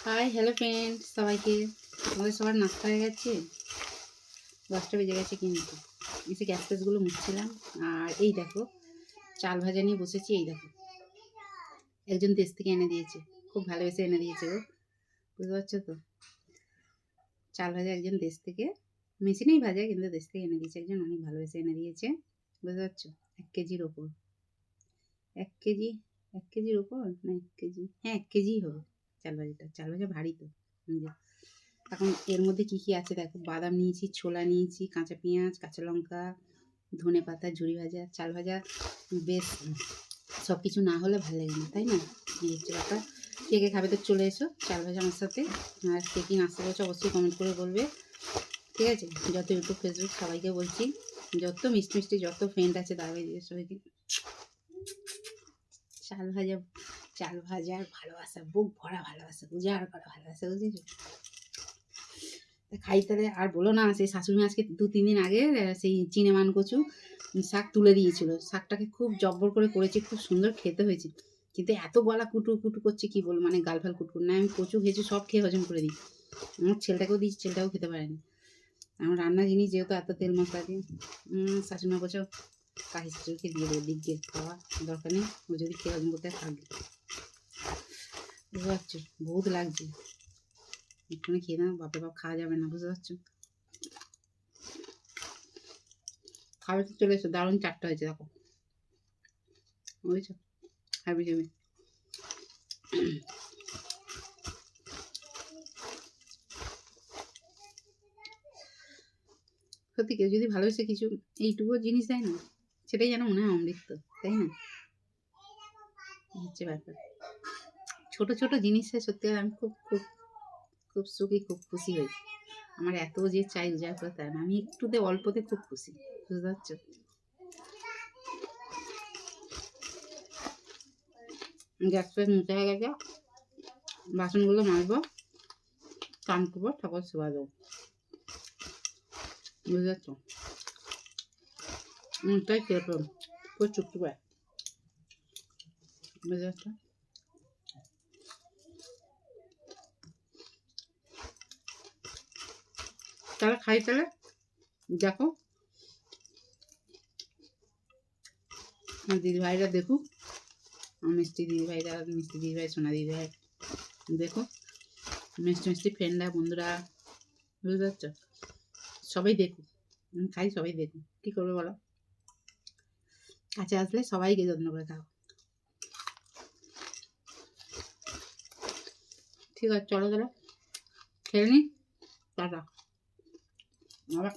Hi hello friends, সবাইকে আমাদের সবার নাস্তা হয়ে গেছে। 10টা বেজে গেছে, কিন্তু এসে গ্যাস ফ্যাসগুলো মুছছিলাম। আর এই দেখো চাল ভাজা নিয়ে বসেছি। এই দেখো একজন দেশ থেকে এনে দিয়েছে, খুব ভালোবেসে এনে দিয়েছে গো, বুঝতে পারছো তো। চাল ভাজা একজন দেশ থেকে, মেশিনেই ভাজা, কিন্তু দেশ থেকে এনে দিয়েছে একজন, অনেক ভালোবেসে এনে দিয়েছে, বুঝতে পারছো। 1 কেজির ওপর, 1 কেজির ওপর না 1 কেজি, হ্যাঁ 1 কেজিই হবে চাল ভাজাটা। চাল ভাজা ভারী তো। এখন এর মধ্যে কি কি আছে দেখো, বাদাম নিয়েছি, ছোলা নিয়েছি, কাঁচা পেঁয়াজ, কাঁচা লঙ্কা, ধনে পাতা, ঝুরি ভাজা, চাল ভাজা। বেশ সব কিছু না হলে ভালো লাগে না, তাই না? এই হচ্ছে ব্যাপার। কে কে খাবে তো চলে এসো চাল ভাজা আমার সাথে। আর কে কি নাস্তা করছো অবশ্যই কমেন্ট করে বলবে, ঠিক আছে? যত ইউটিউব ফেসবুক সবাইকে বলছি, যত মিষ্টি মিষ্টি যত ফ্রেন্ড আছে দাঁড়িয়ে দিয়ে সবাইকে চাল ভাজা, চাল ভাজার ভালোবাসা, বুক ভরা ভালোবাসা, উজাড় করা ভালোবাসা, বুঝেছো? খাই তাহলে। আর বলো না, সেই শাশুড়ি আজকে 2-3 দিন আগে সেই চিনেমান কচু শাক তুলে দিয়েছিল। শাকটাকে খুব জব্বর করে করেছি, খুব সুন্দর খেতে হয়েছে, কিন্তু এত গলা কুটু কুটু করছে কি বলবো, মানে গাল ফাল কুটকুট না। আমি কচু খেয়েছি, সব খেয়ে হজম করে দিই। আমার ছেলেটাকেও দিয়েছি, ছেলেটাও খেতে পারেনি। আমার রান্না জিনিস যেহেতু এত তেল মশলা দিয়ে, শাশুড়ি মা বলছো কাশি শাশুড়িকে দিয়ে দেবে, দিক দিয়ে খাওয়া দরকার নেই, ও যদি খেয়ে হজম করতে থাকবে। বুঝতে পারছো, বহুত লাগছে, এক্ষুনি খেয়ে দাও, বাপরে বাপ খাওয়া যাবে না, বুঝতে পারছো। খাবার তো চলে এসো, দারুণ চারটা হয়েছে দেখো, বুঝেছো, হাবি যাবে। সত্যি কেউ যদি ভালোবেসে কিছু এইটুকু জিনিস দেয় না, সেটাই যেন মনে হয় অমৃত, তাই না? হচ্ছে ব্যাপার। ছোট ছোট জিনিসে সত্যি আমি খুব খুব খুব সুখী, খুব খুশি হই। আমার এত যে চাই উজাড় করে তার না, আমি একটুতে অল্পতে খুব খুশি, বুঝতে পারছো। গ্যাস ফ্যাস মুছে হয়ে গেছে, বাসনগুলো মাজবো, স্নান করবো, ঠাকুর সেবা দেবো, বুঝতে পারছো। তাই কিরকম পুরো চুপটি পায়, বুঝতে পারছো। তাহলে খাই, তাহলে দেখো আমার দিদিভাইরা দেখুক, আমার মিষ্টি দিদিভাইরা, মিষ্টি দিদিভাই, সোনা দিদিভাই দেখো, মিষ্টি মিষ্টি ফ্রেন্ডরা, বন্ধুরা, বুঝতে পারছো, সবাই দেখুক। খাই, সবাই দেখুক, কী করবে বলো। কাছে আসলে সবাইকে যত্ন করে খাও। ঠিক আছে, চলো তাহলে খেয়ে নি, টাটা। আবার